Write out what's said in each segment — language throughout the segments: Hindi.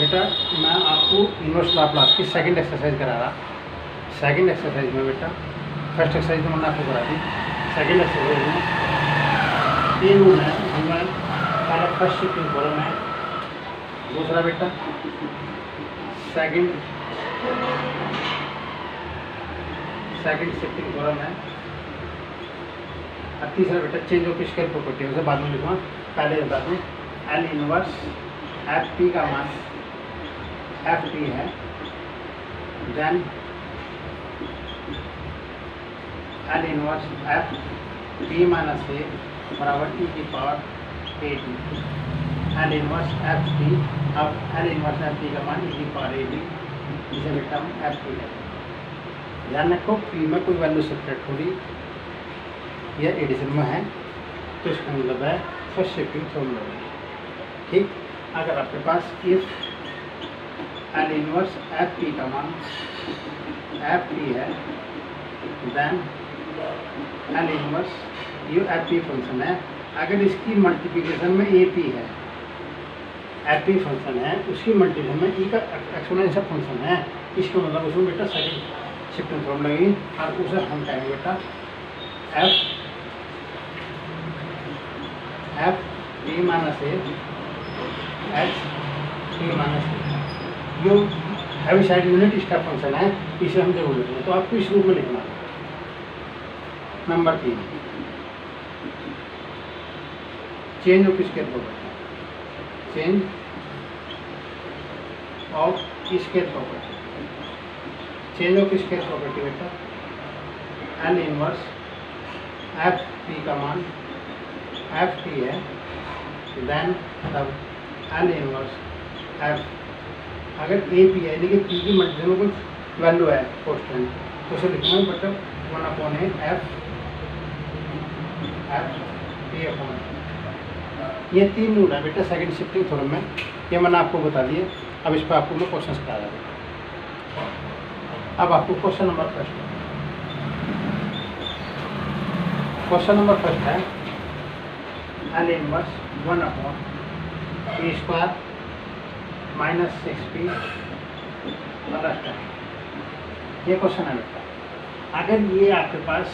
बेटा मैं आपको इनवर्स लाप्लास की सेकंड एक्सरसाइज करा रहा। सेकंड एक्सरसाइज में बेटा फर्स्ट एक्सरसाइज तो मैंने आपको करा दी। सेकंड एक्सरसाइज में 3 रूल है जिनमें पहला फर्स्ट शिफ्टिंग कॉलम है, दूसरा बेटा सेकंड शिफ्टिंग कॉलम है, और तीसरा बेटा चेंज ऑफ स्केल प्रॉपर्टी। उसे बाद में लिखूँगा, पहले बता दूँ एल इनवर्स एफ टी का मान एफ टी है, then l inverse f t minus a बराबर टी की power a t. L inverse f t, अब एल इनवर्स एफ टी का मान ई की पावर ए टी, इसे बेटा हम एफ टी है। ध्यान रखो पी में कोई वैल्यू सब्ट्रैक्ट हो रही या एडिशन में है तो इसका मतलब है फर्स्ट शिफ्टिंग थ्योरम लगेगी। ठीक, अगर आपके पास if l inverse f t का मान एफ टी है, देन एल इनवर्स ये एफ टी फंक्शन है, अगर इसकी मल्टीप्लिकेशन में ए पी है, एफ टी फंक्शन है, उसकी मल्टीप्लिकेशन में ई का एक्सपोनेंशियल फंक्शन है, इसका मतलब उसमें बेटा सेकंड शिफ्टिंग थ्योरम लगेगी। और उसे हम कहेंगे बेटा f t minus a h T minus a, जो Heaviside unit step function है, इसे हम जरूर लिखेंगे। तो आपको इस रूप में लिखना है। Number 3 change of scale property, change of scale property, change of scale property बेटा एल इनवर्स एफ टी का मान एफ टी है, देन तब एल इनवर्स एफ, अगर ए पी है यानी कि पी की मल्टीप्लिकेशन में कोई वैल्यू है कॉन्स्टेंट तो उसे लिखना है मतलब 1/a एफ टी अपॉन। ये 3 रूल है बेटा सेकंड शिफ्टिंग थ्योरम में, ये मैंने आपको बता दिए। अब इस पर आपको मैं क्वेश्चन करा रहा हूँ। अब आपको क्वेश्चन नंबर फर्स्ट है L inverse 1/p² minus 6p plus 10। ये क्वेश्चन है बेटा। अगर ये आपके पास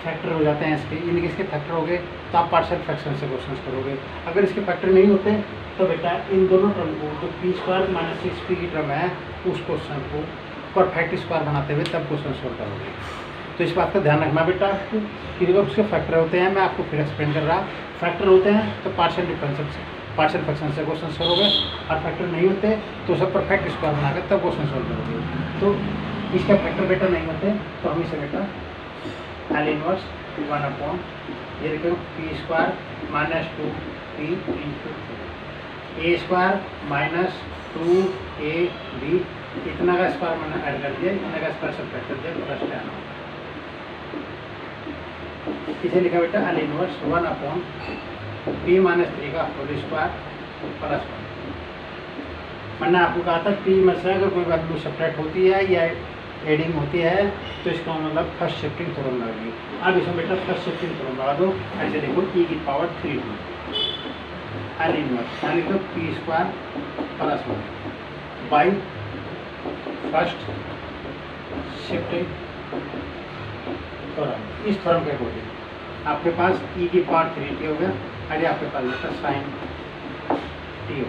फैक्टर हो जाते हैं इसके, यानी कि इसके फैक्टर हो गए तो आप पार्शियल फ्रैक्शन से क्वेश्चन करोगे। अगर इसके फैक्टर नहीं होते तो बेटा इन दोनों टर्म को, जो p² माइनस 6p की टर्म है, उस क्वेश्चन को परफेक्ट स्क्वायर बनाते हुए तब क्वेश्चन सोल्व करोगे। तो इस बात का ध्यान रखना बेटा आपको कि जब उसके फैक्टर होते हैं, मैं आपको फिर एक्सप्लेन कर रहा, फैक्टर होते हैं तो पार्शियल फ्रैक्शन से क्वेश्चन सोल्व होगा, और फैक्टर नहीं होते तो उसे परफेक्ट स्क्वायर बनाकर तब क्वेश्चन सोल्व करोगे। तो इसके फैक्टर बेटा नहीं होते तो हम इसे बेटा एल इनवर्स 1/, ये देखो p² minus 2p into a² minus 2ab, इतना का स्क्वायर मैंने ऐड कर दिया, इतना का स्क्वायर सब्ट्रैक्ट कर दिया, प्लस 10। इसे लिखा बेटा एल इनवर्स 1/p माइनस 3 का होल स्क्वायर प्लस 1। मैंने आपको कहा था p में से अगर कोई वैल्यू सब्ट्रैक्ट होती है या एडिंग होती है तो इसका मतलब फर्स्ट शिफ्टिंग थ्योरम लगेगी। अब इसमें बेटा फर्स्ट शिफ्टिंग थ्योरम लगा दो, ऐसे देखो e की पावर 3 एल इनवर्स यानी तो p² plus 1 by first shifting theorem. इस थ्योरम के अकॉर्डिंग आपके पास e की पावर 3t हो गया, अरे आपके पास बेटा साइन t हो गया।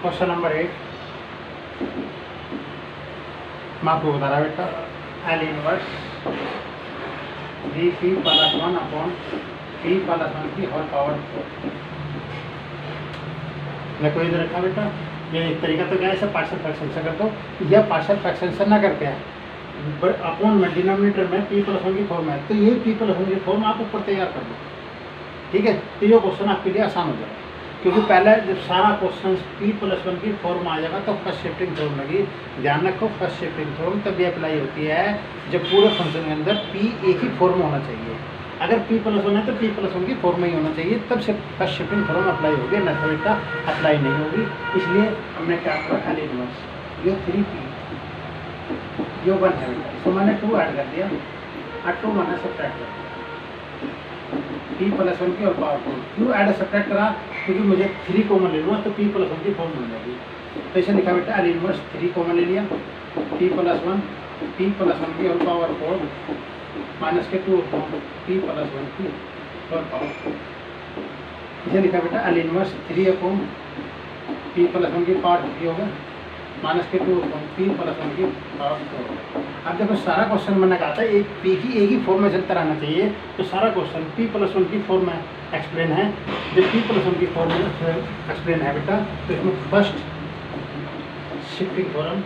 क्वेश्चन नंबर 8 मैं आपको बता रहा बेटा L inverse vp plus 1/p plus 1 की होल पावर 4। मैं कोई इधर रखा बेटा, ये एक तरीका तो क्या है, ऐसा पार्शियल फ्रैक्शन से कर दो, या पार्शियल फ्रैक्शन से ना करके अपॉन में डिनोमिनेटर में p प्लस 1 की फॉर्म है, तो ये p प्लस 1 की फॉर्म आप ऊपर तैयार कर दो। ठीक है, तो ये क्वेश्चन आपके लिए आसान हो जाएगा, क्योंकि पहले जब सारा क्वेश्चन p प्लस 1 की फॉर्म आ जाएगा तो फर्स्ट शिफ्टिंग थ्योरम लगी। ध्यान रखो फर्स्ट शिफ्टिंग थ्योरम तभी अप्लाई होती है जब पूरे फंक्शन के अंदर p एक ही फॉर्म होना चाहिए। अगर p प्लस 1 है तो p प्लस 1 की फॉर्म ही होना चाहिए, तब से फर्स्ट शिफ्टिंग थ्योरम अप्लाई होगी, न तो बेटा अप्लाई नहीं होगी। इसलिए हमने क्या करा, एल इनवर्स ये 3p ये 1 है बेटा, इसको मैंने 2 ऐड कर दिया और 2 मैंने सब्ट्रैक्ट कर दिया। पी प्लस वन की और पावर 4। क्यों ऐड सब्ट्रैक्ट करा? क्योंकि मुझे 3 कॉमन ले लूँगा तो पी प्लस वन की फॉर्म बन जाएगी। तो इसे लिखा बेटा एल इनवर्स 3 कॉमन ले लिया, पी प्लस वन की और पावर 4 माइनस के 2 पी प्लस वन की और पावर 4। इसे लिखा बेटा L inverse 3 upon P plus one की पावर 3 होगा माइनस के 2 अपॉन पी प्लस वन की पावर 4 होगा। अब देखो सारा क्वेश्चन मैंने कहा था एक पी की एक ही फॉर्म में चलता रहना चाहिए, तो सारा क्वेश्चन पी प्लस वन की फॉर्म में एक्सप्लेन है। जब पी प्लस वन की फॉर्म में एक्सप्लेन है बेटा तो इसमें फर्स्ट शिफ्टिंग थ्योरम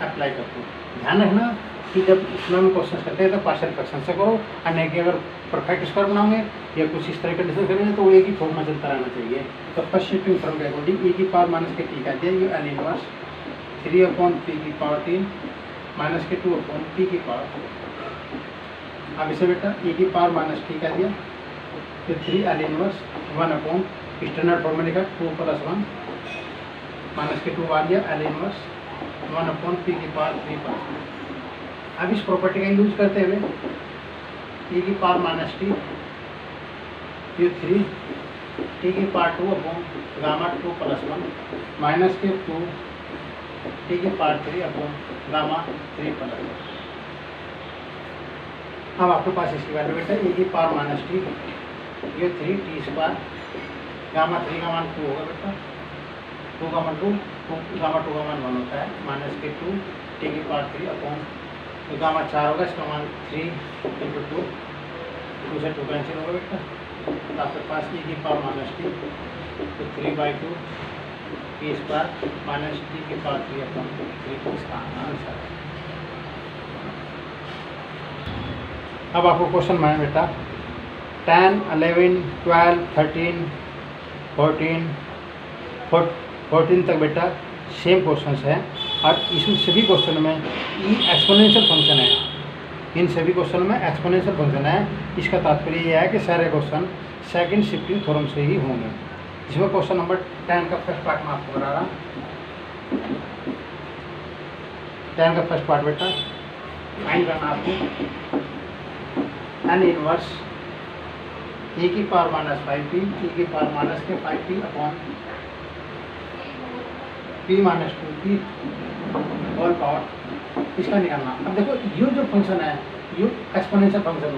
अप्लाई करते हो। ध्यान रखना कि जब इसमें हम क्वेश्चन करते हैं तो पार्शियल फ्रैक्शन से करो, और नहीं कि अगर परफेक्ट स्क्वायर बनाओगे या कुछ इस तरह कंडीशन करेंगे तो वो एक ही फॉर्म में चलता रहना चाहिए। तो फर्स्ट शिफ्टिंग थ्योरम के अकॉर्डिंग ए की पावर माइनस के टी का दिया, ये एल इनवर्स 3 अपॉन पी की पावर 3 माइनस के 2 अपॉन पी की पावर 4। अब इसे बेटा ए की पावर माइनस टी का दिया, फिर 3 L inverse 1 upon standard form में लिखा 2 प्लस 1 माइनस के 2 आ गया एल इनवर्स 1 अपॉन पी की पावर 3 प्लस। अब इस प्रॉपर्टी का यूज करते हुए ए की पावर माइनस टी, फिर 3 टी की power 2 upon gamma 2 plus 1 minus के 2 टी की पावर 3 अपॉन गामा 3 प्लस 1। अब आपके पास इसकी वैल्यू बेटा ए की पावर माइनस टी, ये 3 टी स्क्वायर गामा 3 का मान 2 होगा बेटा, 2 का मान 2 गामा 2 का मान 1 होता है माइनस के 2 टी की पावर 3 अपॉन तो गामा 4 होगा, इसका मान 3 इंटू 2 से 2 कैंसिल होगा बेटा। तो आपके पास ए की पावर माइनस टी तो 3/2 टी स्क्वायर माइनस टी की पावर 3 अपॉन 3 इसका आंसर है। अब आपको क्वेश्चन में बेटा 10, 11, 12, 13, 14 तक बेटा सेम क्वेश्चन है, और इसमें सभी क्वेश्चन में एक्सपोनेंशियल फंक्शन है। इन सभी क्वेश्चन में एक्सपोनेंशियल फंक्शन है। इसका तात्पर्य यह है कि सारे क्वेश्चन सेकंड शिफ्टिंग थ्योरम से ही होंगे। इसमें क्वेश्चन नंबर 10 का फर्स्ट पार्ट मैं आपको बता रहा हूँ। 10 का फर्स्ट पार्ट बेटा फाइंड करना आपको एन इनवर्स ए की पावर माइनस 5p ए की पावर माइनस के 5p upon p minus 2p whole power, इसका निकालना। अब देखो यू जो फंक्शन है यू एक्सपोनेंशियल फंक्शन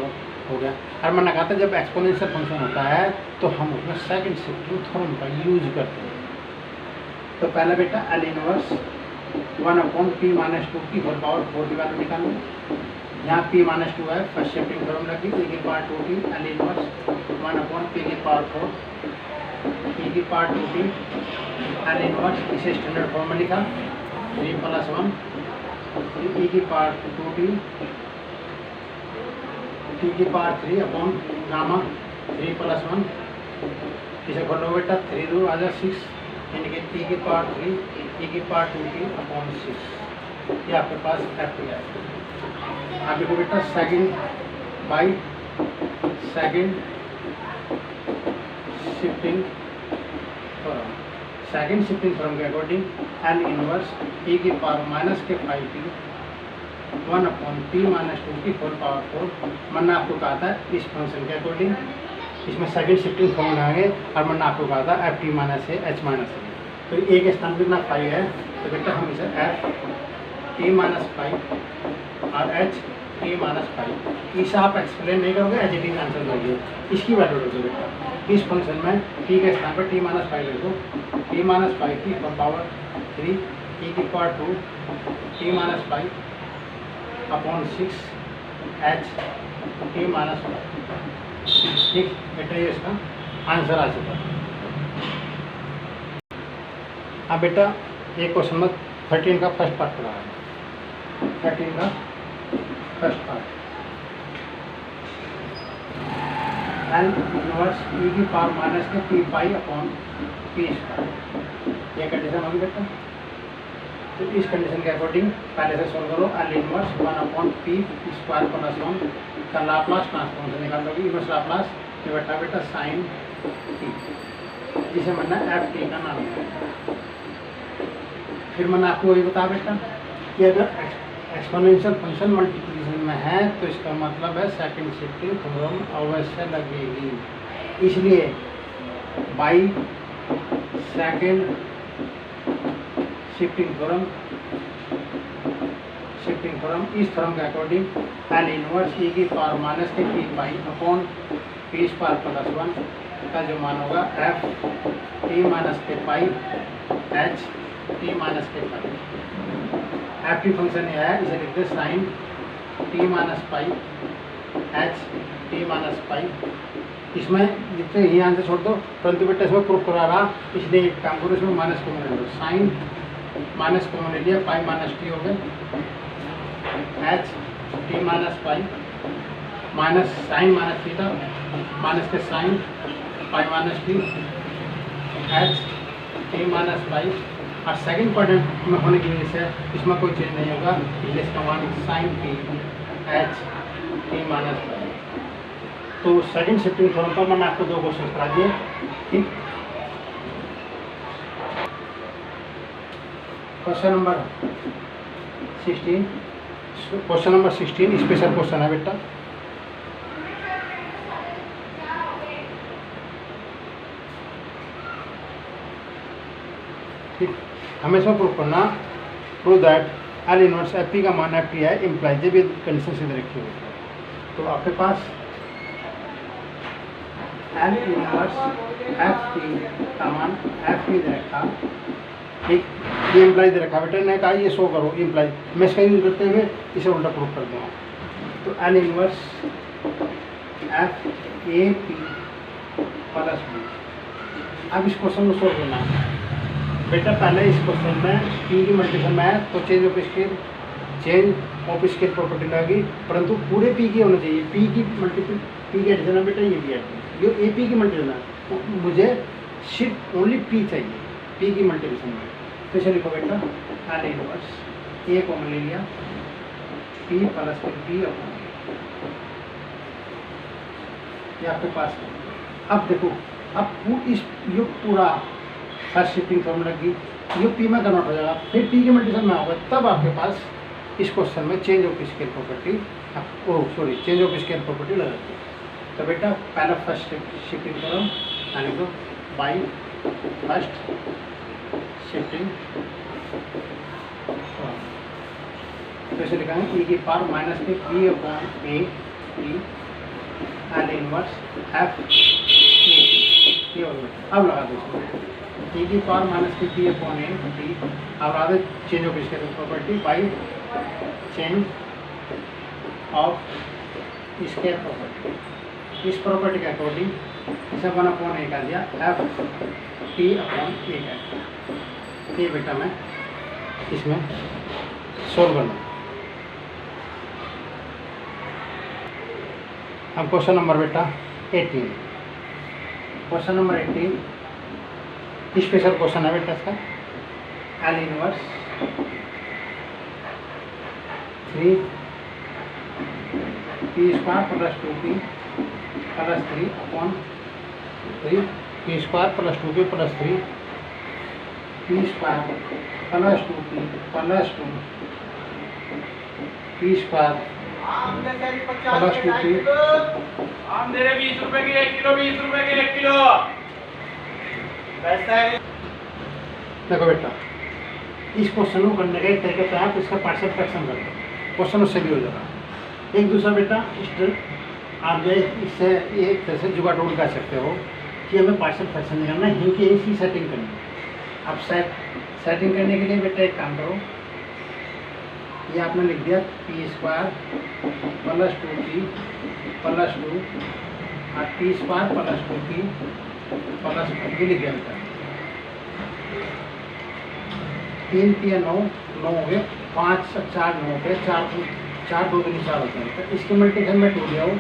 हो गया, और मैंने कहा था जब एक्सपोनेंशियल फंक्शन होता है तो हम उसमें सेकंड शिफ्टिंग थ्योरम का यूज करते हैं। तो पहला बेटा L inverse 1 upon p minus 2 की होल पावर 4 की वैल्यू निकालना। यहाँ p माइनस 2 है, फर्स्ट शिफ्टिंग थ्योरम रखी, ए की power 2t L inverse 1 upon p की पावर 4 e की पावर 2t एल इनवर्स, इसे स्टैंडर्ड फॉर्म में लिखा 3 प्लस 1 e की पावर 2t t की पावर 3 अपॉन गामा 3 प्लस 1, इसे खोलो बेटा 3 2 आ जाए 6 यानी कि t की पावर 3 e की पावर 2t अपॉन 6। ये आपके पास एफ है। आप देखो बेटा सेकंड शिफ्टिंग थ्योरम के अकॉर्डिंग एल इनवर्स ए की पावर माइनस के 5p 1 अपॉन p माइनस 2 की होल पावर 4। मैंने आपको कहा था इस फंक्शन के अकॉर्डिंग इसमें सेकंड शिफ्टिंग थ्योरम लगाएंगे, और मैंने आपको कहा था एफ टी माइनस है एच माइनस है। तो ए के स्थान पर ना 5 है तो बेटा हम इसे एफ टी माइनस 5 और एच टी माइनस 5 इसे आप एक्सप्लेन नहीं करोगे, एच टी आंसर दोगे। इसकी वैल्यू रखो बेटा इस फंक्शन में टी के स्थान पर टी माइनस 5 लिखो, टी माइनस 5 की पावर 3 टी की power 2 T minus 5 upon 6 H T minus 5। ठीक बेटा ये इसका आंसर आ चुका। अब बेटा एक क्वेश्चन में 13 का फर्स्ट पार्ट पढ़ा है। 13 का first part L inverse e की पावर माइनस के P pi upon P square, ये कंडीशन होगी बेटा। तो इस कंडीशन के अकॉर्डिंग पहले से सोल्व करो। L inverse 1 upon P square plus 1 का लाप्लास ट्रांसफॉर्म से निकाल लोगे। इनवर्स लाप्लास ये बेटा साइन टी, जिसे मैंने एफ टी का नाम दिया। फिर मैंने आपको ये बताया बेटा कि अगर एक्सपोनेंशियल फंक्शन मल्टीप्लिकेशन में में है तो इसका मतलब है सेकंड शिफ्टिंग थ्योरम अवश्य लगेगी। इसलिए बाई सेकंड शिफ्टिंग थ्योरम इस थ्योरम के अकॉर्डिंग एन इनवर्स ई की पावर माइनस के P pi upon P square plus 1 का जो मान होगा एफ टी माइनस के पाई एच टी माइनस के पाई। एफ टी फंक्शन ये है, इसे लिखते हैं sine T minus pi H T minus pi. इसमें जितने ही आंसर छोड़ दो, परंतु बेटा इसमें प्रूफ करा रहा, इसलिए एक काम करो इसमें माइनस कॉमन ले लो। साइन माइनस कॉमन ले लिया, पाई माइनस टी हो गए, h T minus pi minus sine minus theta minus के sine pi minus t H T minus pi. और सेकंड क्वाड्रेंट में होने की वजह से इसमें कोई चेंज नहीं होगा, इसलिए इसका मान sine T H T minus pi. तो सेकंड शिफ्टिंग थ्योरम पर मैंने आपको 2 क्वेश्चन करा दिए, ठीक। क्वेश्चन नंबर 16 स्पेशल क्वेश्चन है बेटा। ठीक, हमें इसमें प्रूव करना, prove that L inverse F P का मान एफ टी है इम्प्लाइज, जब ये कंडीशन सीधे रखी हुई है तो आपके पास एल इनवर्स एफ टी का मान एफ टी दे रखा, ठीक, ये इम्प्लाइज दे रखा। बेटा ने कहा ये शो करो इम्प्लाइज, मैं इसका यूज करते हुए इसे उल्टा प्रूफ कर दूँगा। तो L inverse F A P plus B. अब इस क्वेश्चन को सोल्व करना है बेटा। पहले इस क्वेश्चन में पी की मल्टीप्लिकेशन में है तो चेंज ऑफ स्केल प्रॉपर्टी लगेगी, परंतु पूरे पी की होना चाहिए। पी की मल्टीपल पी की एडिशन है बेटा, ये भी एडिशन, ये ए पी की मल्टीप्लिकेशन है, तो मुझे सिर्फ ओनली पी चाहिए पी की मल्टीप्लिकेशन में। तो इसे लिखो बेटा एल इनवर्स ए कॉमन ले लिया, पी प्लस पी अपॉन ये आपके पास है। अब देखो, अब इस ये पूरा फर्स्ट शिफ्टिंग थ्योरम लगी, ये पी में कन्वर्ट हो जाएगा, फिर पी के मल्टीप्लिकेशन में होगा, तब आपके पास इस क्वेश्चन में change of scale property change of scale property लगाती है। तो बेटा पहला फर्स्ट शिफ्टिंग थ्योरम यानी तो बाई फर्स्ट शिफ्टिंग तो इसे लिखाएंगे ई की पावर माइनस के P upon A P L inverse F ए। ये अब लगा दो ई की पावर माइनस की पी अपॉन ए टी। अब आगे change of scale property by change of scale property. इस प्रॉपर्टी के अकॉर्डिंग इसे 1 अपॉन ए कर दिया, एफ टी अपॉन ए कर। ये बेटा मैं इसमें सोल्व करना। अब क्वेश्चन नंबर बेटा 18। क्वेश्चन नंबर 18 स्पेशल क्वेश्चन है बेटा इसका। L inverse 3 P square plus 2p plus 3 upon 3 P square plus 2p plus 3 P square plus 2p plus 2 P square plus 2p। आम दे रहे 20 रुपए की 1 किलो, 20 रुपए की 1 किलो पैसा है। देखो बेटा, इस क्वेश्चन को करने का एक तरीके से आप इसका पार्शियल फ्रैक्शन कर दो, क्वेश्चन उससे भी हो जाएगा। एक दूसरा बेटा आप जो इससे एक तरह से जुगाड़ ढूंढ कर सकते हो कि हमें पार्शियल फ्रैक्शन नहीं करना है, इनकी इसकी सेटिंग करनी है। अब सेटिंग करने के लिए बेटा एक काम करो, ये आपने लिख दिया P square plus 2p plus 2 और P square plus 2p plus भी लिख दिया बेटा। 3 3 9 9 हो गए, 5 4 9 हो गए, 4 2 3 4 होते हैं। तो इसके मल्टीप्लिकेशन में 2 लिया हो,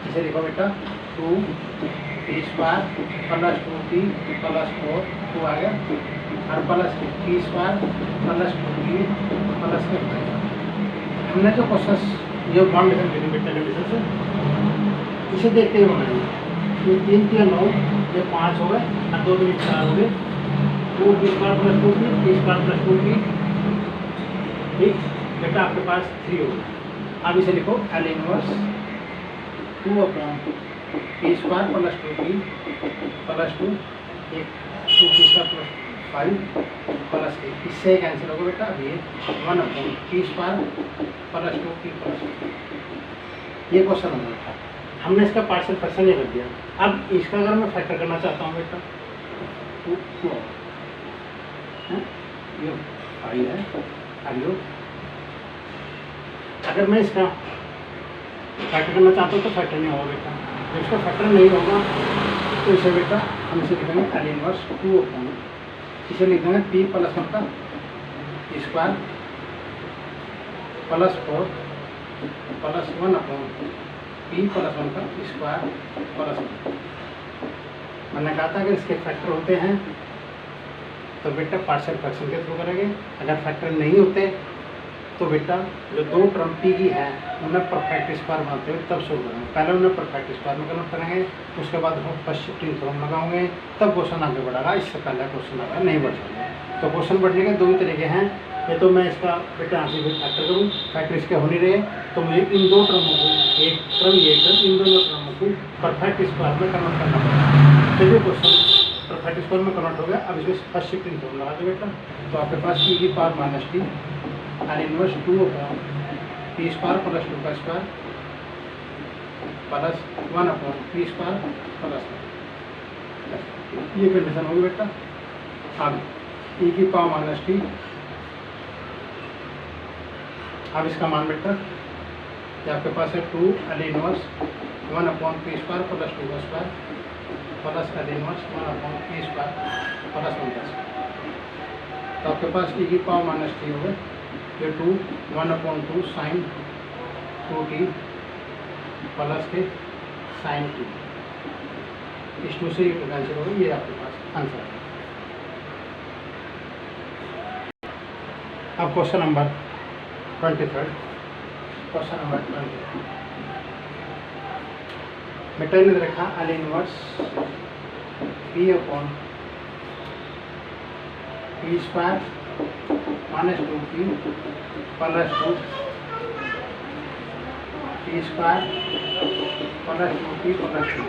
इसे लिखो बेटा 2 P square plus 2p plus 4 2 आ गया और plus P square plus 2p plus 5। हमने तो क्वेश्चन ये बॉन्ड डिफरेंस बेटा कंडीशन से इसे देखते हुए बनाएंगे। ये 3 3 9 ये 5 हो गए और 2 3 4 हो गए, 2 P square plus 2p P square plus 2p, ठीक बेटा आपके पास 3 हो गया। अब इसे लिखो L inverse 2 upon P square plus 2p plus 2 एक 2p स्क्वायर प्लस 5 प्लस 1 इससे कैंसिल होगा बेटा। अब ये 1 upon P square plus 2p plus 2। ये क्वेश्चन नंबर था, हमने इसका पार्शियल फ्रैक्शन ये कर दिया। अब इसका अगर मैं फैक्टर करना चाहता हूँ बेटा तो ये 5 है। अब यो अगर मैं इसका फैक्टर करना चाहता हूँ तो फैक्टर नहीं होगा बेटा। जब इसका फैक्टर नहीं होगा तो इसे बेटा हम इसे लिखेंगे एल इनवर्स 2 अपॉन, इसे लिख देंगे पी प्लस 1 का square plus 4 plus 1 upon P plus 1 का स्क्वायर प्लस 1। मैंने कहा था अगर इसके फैक्टर होते हैं तो बेटा पार्शियल फ्रैक्शन के थ्रू करेंगे, अगर फैक्टर नहीं होते तो बेटा जो दो टर्म पी की है उन्हें परफेक्ट स्क्वायर बनाते हुए तब सोल्व करेंगे। पहले उन्हें परफेक्ट स्क्वायर में कन्वर्ट करेंगे, उसके बाद हम फर्स्ट शिफ्टिंग थ्योरम लगाओगे, तब क्वेश्चन आगे बढ़ेगा। इससे पहले क्वेश्चन आगे नहीं बढ़ सकता। तो क्वेश्चन बढ़ने के दो ही तरीके हैं, ये तो मैं इसका बेटा यहाँ से फैक्टर करूँ, फैक्टर इसके हो नहीं रहे तो मुझे इन दो टर्मों को, एक टर्म ये टर्म, इन दोनों टर्मों को परफेक्ट स्क्वायर में कन्वर्ट करना पड़ेगा। तो जो क्वेश्चन परफेक्ट स्क्वायर में कन्वर्ट हो गया, अब इसमें फर्स्ट शिफ्टिंग थ्योरम लगा दो बेटा। तो आपके पास ई की power minus T l inverse 2 upon P square plus 2 का square plus 1 upon P square plus 1। ये कंडीशन होगी बेटा। अब ई की पावर माइनस टी, अब इसका मान बेटा कि आपके पास है 2 L inverse 1 upon P square plus 2 का square plus L inverse 1 upon P square plus 1 का स्क्वायर। तो आपके पास ई की पावर माइनस टी होगा ये 2 1 अपॉन 2 साइन 2t प्लस के साइन 2, इस 2 से ये कैंसिल होगा। ये आपके पास आंसर है। अब क्वेश्चन नंबर 23, क्वेश्चन नंबर 23 बेटा ने रखा L inverse P upon P square minus 2p plus 2 P square plus 2p plus 2।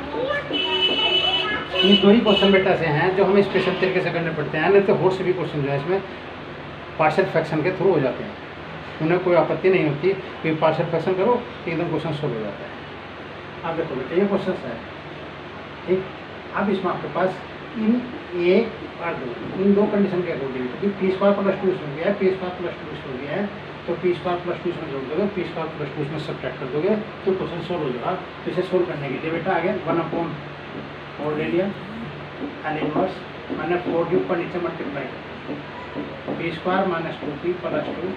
ये दो ही क्वेश्चन बेटा से हैं जो हमें स्पेशल तरीके से करने पड़ते हैं, नहीं तो और से भी क्वेश्चन जो है इसमें पार्शियल फ्रैक्शन के थ्रू हो जाते हैं, उन्हें कोई आपत्ति नहीं होती कि पार्शियल फ्रैक्शन करो एकदम क्वेश्चन सोल्व हो जाता है। अब देखो बेटा ये क्वेश्चन है ठीक। अब इसमें आपके पास इन एक और दो, इन दो कंडीशन के अकॉर्डिंग पी स्क्वायर प्लस 2 इसमें गया है, पी स्क्वायर प्लस 2 इसमें गया है, तो पी स्क्वायर प्लस 2 इसमें जोड़ दोगे, पी स्क्वायर प्लस 2 इसमें सब्ट्रैक्ट कर दोगे तो क्वेश्चन सोल्व हो जाएगा। तो इसे सोल्व करने के लिए बेटा आगे 1 अपॉन 4 ले लिया एल इनवर्स मैंने 4 के ऊपर नीचे multiply P square minus 2p plus 2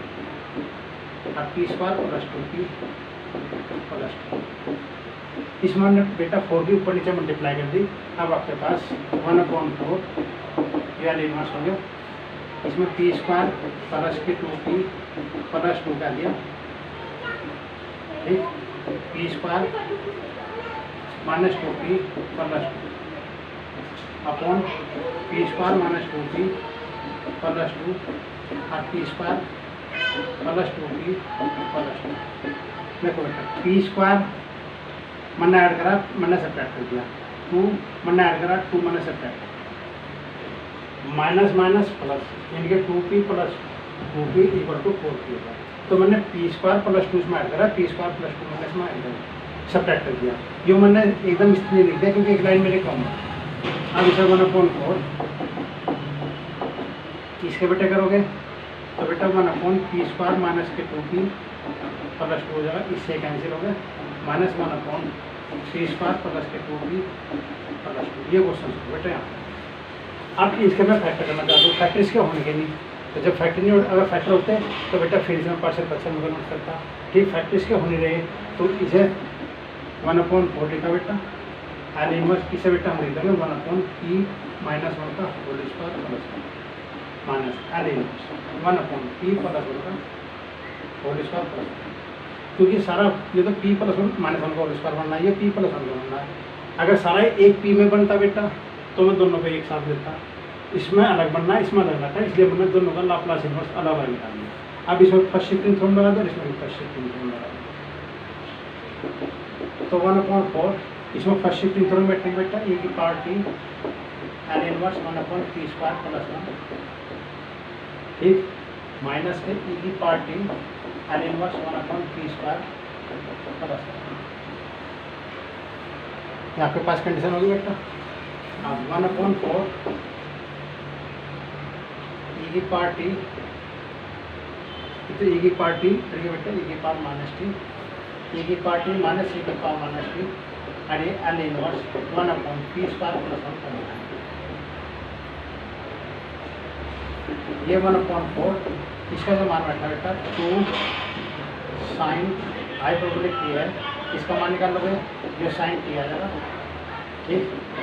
और P square plus 2p plus 2। इसमें हमने बेटा 4 के ऊपर नीचे मल्टीप्लाई कर दी। अब आपके पास 1 अपॉन 4 या इनवर्स हो गया, इसमें पी स्क्वायर प्लस के 2p प्लस 2 का दिया ठीक, P square minus 2p plus 2 upon P square minus 2p plus 2 और P square plus 2p plus 2। देखो बेटा पी स्क्वायर मैंने ऐड करा, मैंने सब्ट्रैक्ट कर दिया, 2 मैंने ऐड करा, 2 मैंने सब्ट्रैक्ट, माइनस माइनस प्लस यानी कि 2p plus 2p equal to 4p होगा। तो मैंने पी स्क्वायर प्लस 2 इसमें ऐड करा, पी स्क्वायर प्लस 2 मैंने इसमें ऐड करा, सब्ट्रैक्ट कर दिया। जो मैंने एकदम इसलिए लिख दिया क्योंकि एक लाइन मेरे कम है। अब इसे 1 अपॉन 4 इसके बेटे करोगे तो बेटा 1 अपॉन पी स्क्वायर माइनस के 2p प्लस 2 हो जाएगा, इससे कैंसिल हो गया, minus 1 upon P square plus के 2p प्लस 2। ये क्वेश्चन बेटा यहाँ अब इसके मैं फैक्टर करना चाहता हूँ, फैक्टर इसके होने के नहीं, तो जब फैक्टर नहीं अगर फैक्टर होते तो बेटा फिर इसमें पार्शियल फ्रैक्शन में कन्वर्ट करता ठीक। फैक्टर इसके होने रहे तो इसे 1 अपॉन 4 लिखा बेटा एल इनवर्स, इसे बेटा हम लिख देंगे 1 अपॉन पी माइनस 1 का whole square plus minus L inverse 1 upon P plus 1 का होल स्क्वायर प्लस, क्योंकि सारा ये तो पी प्लस 1 माइनस 1 का होल स्क्वायर बनना है, ये पी प्लस 1 का बनना है। अगर सारा एक पी में बनता बेटा तो मैं दोनों को एक साथ लेता, इसमें अलग बनना है, इसमें अलग बनना है, इसलिए मैंने दोनों का लाप्लास इनवर्स अलग अलग निकाल लिया। अब इसमें फर्स्ट शिफ्टिंग थ्योरम लगा दो, इसमें भी फर्स्ट शिफ्टिंग थ्योरम लगा दो। तो 1/4 इसमें फर्स्ट शिफ्टिंग करो मैट्रिक बेटा ए की power T N inverse 1/p² plus 1 ठीक माइनस के ई की power T N inverse 1/p² plus 1। ये आपके पास कंडीशन होगी बेटा। अब 1/4 ई की पावर टी तो ई की पावर टी करिए बेटा ई की पावर माइनस टी ई की पावर टी माइनस ई की पावर माइनस टी और ये एल इनवर्स 1/p² प्लस 1 करना है। ये 1/4 इसका जो मान बैठा बेटा 2 साइन हाइपरबोलिक टी है, इसका मान निकाल लोगे जो साइन टी आ जाएगा ठीक।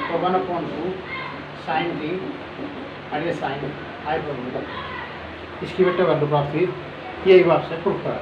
तो 1/2 साइन टी और ये साइन हाइपरबोलिक इसकी बेटा वैल्यू प्राप्त हुई, यही आपसे प्रूफ करा।